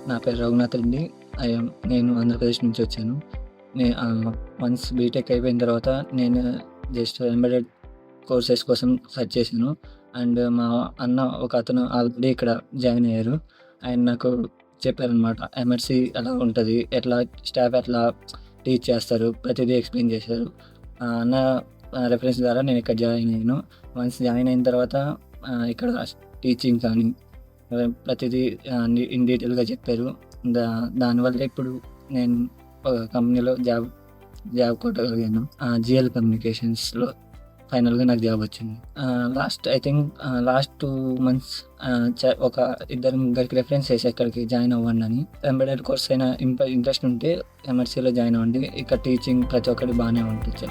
నా పేరు రఘునాథ్ రెడ్డి. నేను ఆంధ్రప్రదేశ్ నుంచి వచ్చాను. నే వన్స్ బీటెక్ అయిపోయిన తర్వాత నేను జస్ట్ ఎంబెడెడ్ కోర్సెస్ కోసం సెర్చ్ చేశాను. అండ్ మా అన్న ఒకతను ఆల్రెడీ ఇక్కడ జాయిన్ అయ్యారు. ఆయన నాకు చెప్పారనమాట. ఎంఎస్‌సి ఎలా ఉంటది? స్టాఫ్ ఎట్లా టీచ్ చేస్తారు? ప్రతిదీ ఎక్స్‌ప్లెయిన్ చేశారు. అన్న రెఫరెన్స్ ద్వారా నేను ఇక్కడ జాయిన్ అయ్యాను. వన్స్ జాయిన్ అయిన తర్వాత ఇక్కడ టీచింగ్ కానీ ప్రతిదీ ఇన్ డీటెయిల్‌గా చెప్పారు. దానివల్ల ఇప్పుడు నేను ఒక కంపెనీలో జాబ్ కొట్టగలిగాను. జీఎల్ కమ్యూనికేషన్స్‌లో ఫైనల్‌గా నాకు జాబ్ వచ్చింది. లాస్ట్ 2 మంత్స్ ఒక ముగ్గురికి రిఫరెన్స్ చేశా ఇక్కడికి జాయిన్ అవ్వండి అని. ఎంబెడెడ్ కోర్స్ అయినా ఇంట్రెస్ట్ ఉంటే ఎంఎస్‌సిలో జాయిన్ అవ్వండి. ఇక్కడ టీచింగ్ ప్రతి ఒక్కటి బాగానే ఉంటుంది.